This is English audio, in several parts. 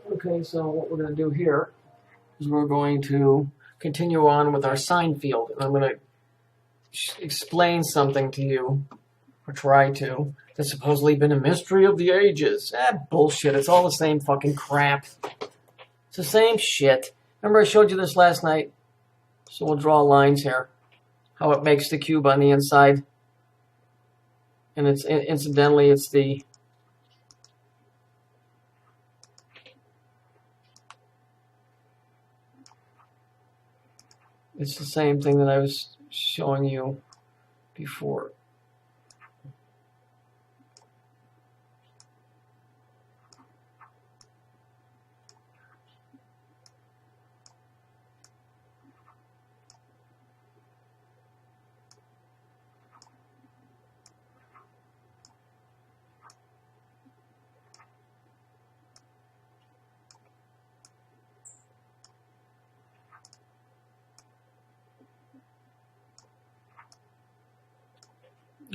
Okay, so what we're going to do here is we're going to continue on with our sine field. And I'm going to explain something to you, or try to, that's supposedly been a mystery of the ages. Bullshit. It's all the same fucking crap. It's the same shit. Remember I showed you this last night? So we'll draw lines here. How it makes the cube on the inside. And it's incidentally, it's the same thing that I was showing you before.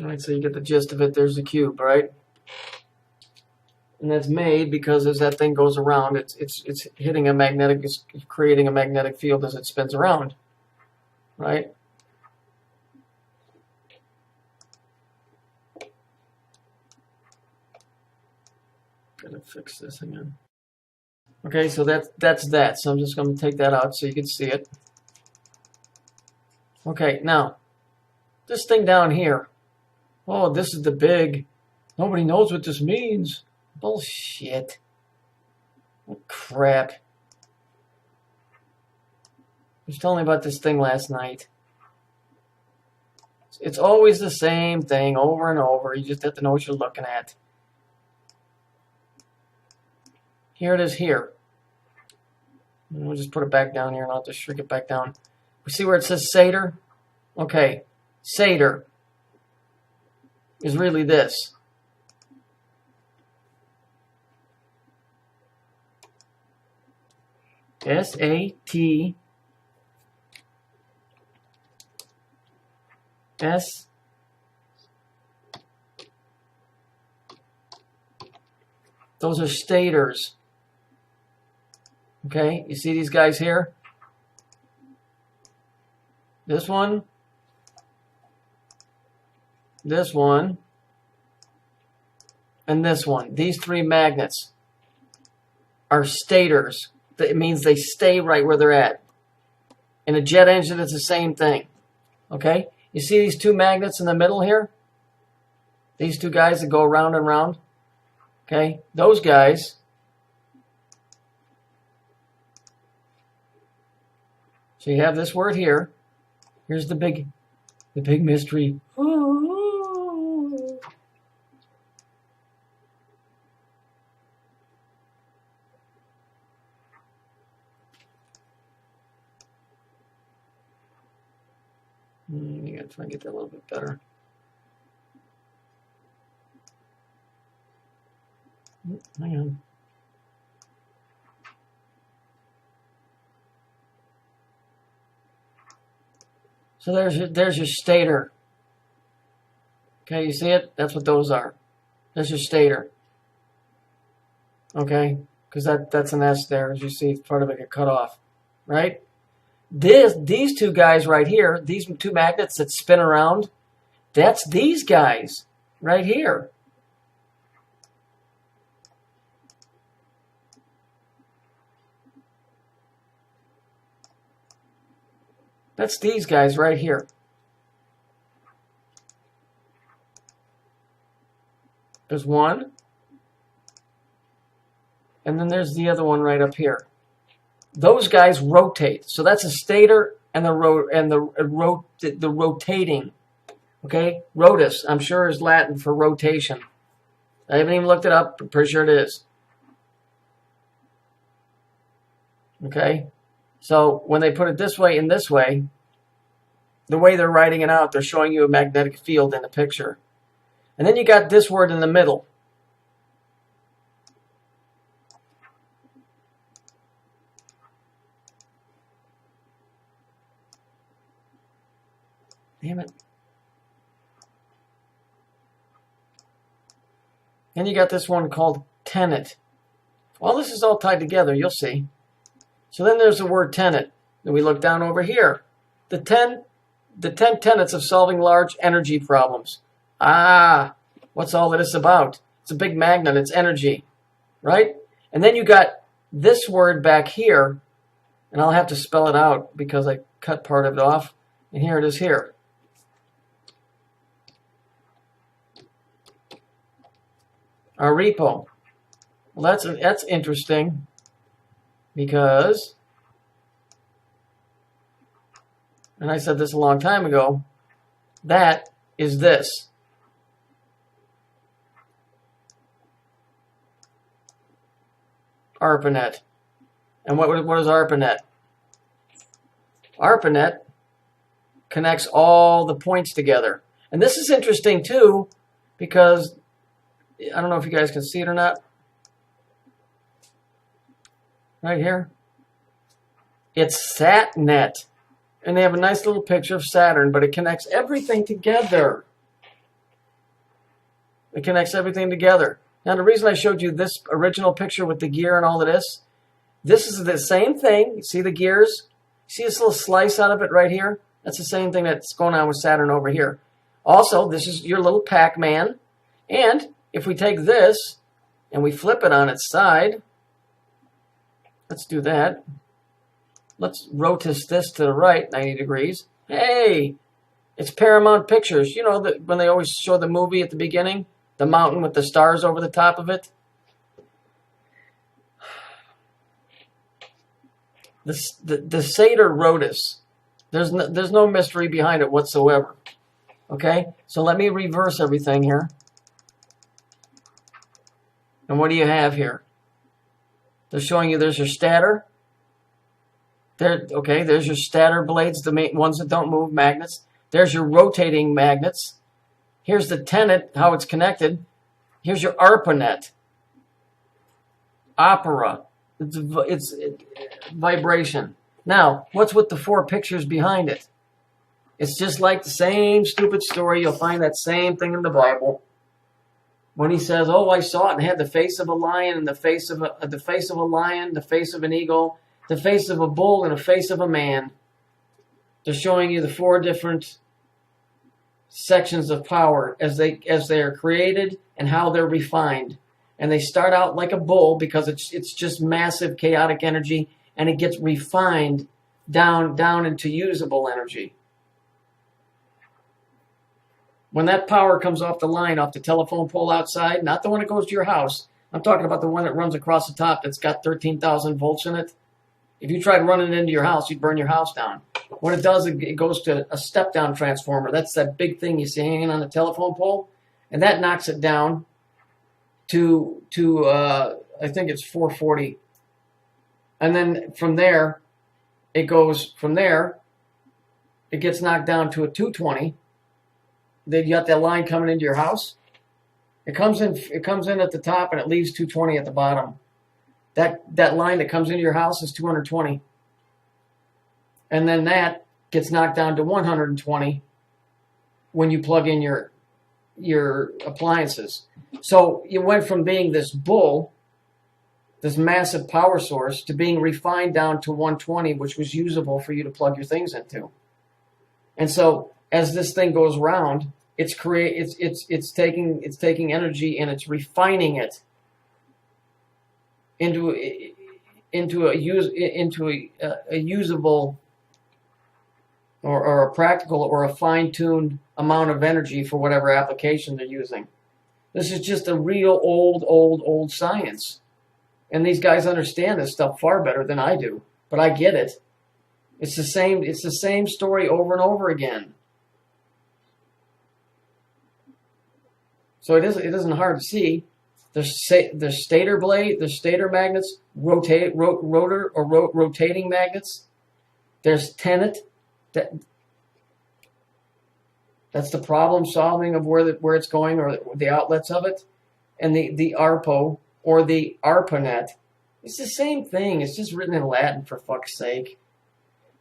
Alright, so you get the gist of it. There's the cube, right? And that's made because as that thing goes around, it's hitting a magnetic, it's creating a magnetic field as it spins around, right? Gotta fix this again. Okay, so that's that. So I'm just going to take that out so you can see it. Okay, now this thing down here. Oh, this is the big. Nobody knows what this means. Bullshit. Oh, crap. I was telling you about this thing last night. It's always the same thing over and over. You just have to know what you're looking at. Here it is here. And we'll just put it back down here and I'll just shrink it back down. We see where it says Sator? Okay. Sator is really this. S-A-T-S. Those are stators. Okay, you see these guys here? This one, and this one. These three magnets are stators. That means they stay right where they're at. In a jet engine, it's the same thing. Okay? You see these two magnets in the middle here? These two guys that go around and around? Okay? Those guys. So you have this word here. Here's the big mystery. You gotta try and get that a little bit better. Hang on. So there's your stator. Okay, you see it? That's what those are. There's your stator. Okay, because that's an S there, as you see, it's part of it get cut off, right? These two guys right here, these two magnets that spin around, that's these guys right here. That's these guys right here. There's one. And then there's the other one right up here. Those guys rotate. So that's a stator and the rotating. Okay? Rotus, I'm sure, is Latin for rotation. I haven't even looked it up, but pretty sure it is. Okay? So when they put it this way and this way, the way they're writing it out, they're showing you a magnetic field in the picture. And then you got this word in the middle. Damn it. Then you got this one called tenet. Well, this is all tied together, you'll see. So then there's the word tenet. Then we look down over here. The 10 tenets of solving large energy problems. Ah, what's all of this about? It's a big magnet, it's energy, right? And then you got this word back here, and I'll have to spell it out because I cut part of it off. And here it is here. Our repo. Well, that's interesting because, and I said this a long time ago, that is this. ARPANET. And what is ARPANET? ARPANET connects all the points together. And this is interesting too, because I don't know if you guys can see it or not. Right here. It's SatNet. And they have a nice little picture of Saturn, but it connects everything together. It connects everything together. Now, the reason I showed you this original picture with the gear and all of this is the same thing. You see the gears? See this little slice out of it right here? That's the same thing that's going on with Saturn over here. Also, this is your little Pac-Man. And if we take this and we flip it on its side, let's do that. Let's rotate this to the right, 90 degrees. Hey, it's Paramount Pictures. You know, when they always show the movie at the beginning? The mountain with the stars over the top of it. The Sator rotas. There's no mystery behind it whatsoever. Okay? So let me reverse everything here. And what do you have here? They're showing you there's your stator. There's your stator blades, the ones that don't move, magnets. There's your rotating magnets. Here's the tenet, how it's connected. Here's your ARPANET. Opera. It's vibration. Now, what's with the 4 pictures behind it? It's just like the same stupid story. You'll find that same thing in the Bible. When he says, "Oh, I saw it and had the face of a lion and the face of a lion, the face of an eagle, the face of a bull, and the face of a man." They're showing you the 4 different sections of power as they are created and how they're refined. And they start out like a bull because it's just massive chaotic energy, and it gets refined down into usable energy. When that power comes off the line, off the telephone pole outside, not the one that goes to your house, I'm talking about the one that runs across the top that's got 13,000 volts in it. If you tried running it into your house, you'd burn your house down. What it does, it goes to a step-down transformer. That's that big thing you see hanging on the telephone pole. And that knocks it down to I think it's 440. And then from there, it gets knocked down to a 220. Then you got that line coming into your house. It comes in at the top and it leaves 220 at the bottom. That line that comes into your house is 220. And then that gets knocked down to 120 when you plug in your appliances. So you went from being this bull, this massive power source, to being refined down to 120, which was usable for you to plug your things into. And so as this thing goes round, it's taking energy and it's refining it into a usable or a practical or a fine-tuned amount of energy for whatever application they're using. This is just a real old science. And these guys understand this stuff far better than I do. But I get it. It's the same story over and over again. So it isn't hard to see. There's stator blade, there's stator magnets, rotating magnets. There's tenet. That's the problem solving of where it's going, or the outlets of it. And the ARPO or the ARPANET. It's the same thing. It's just written in Latin, for fuck's sake.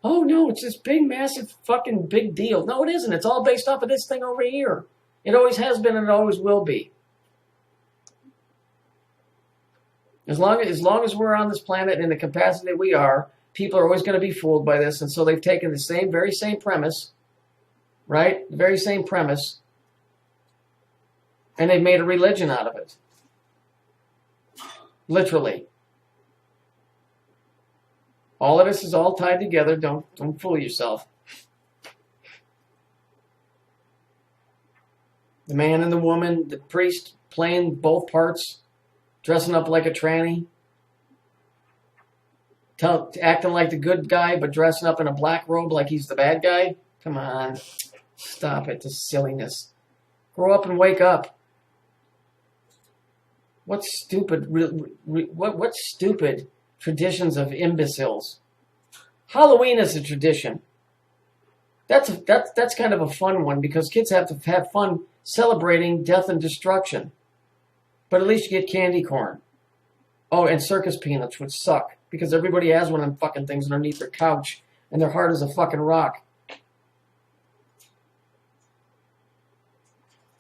Oh no, it's this big, massive, fucking big deal. No, it isn't. It's all based off of this thing over here. It always has been and it always will be. As long as we're on this planet in the capacity that we are, people are always going to be fooled by this, and so they've taken the very same premise, right? The very same premise, and they've made a religion out of it. Literally. All of this is all tied together. Don't fool yourself. The man and the woman, the priest playing both parts, dressing up like a tranny, acting like the good guy, but dressing up in a black robe like he's the bad guy. Come on. Stop it, this silliness. Grow up and wake up. What stupid, what stupid traditions of imbeciles. Halloween is a tradition. That's kind of a fun one because kids have to have fun celebrating death and destruction. But at least you get candy corn. Oh, and circus peanuts, which suck because everybody has one of them fucking things underneath their couch and they're hard as a fucking rock. I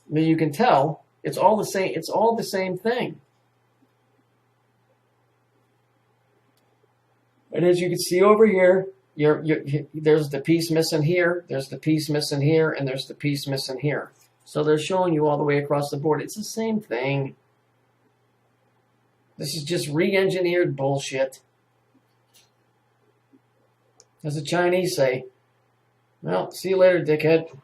mean, you can tell it's all the same. It's all the same thing. And as you can see over here, there's the piece missing here, there's the piece missing here, and there's the piece missing here. So they're showing you all the way across the board. It's the same thing. This is just re-engineered bullshit. As the Chinese say, well, see you later, dickhead.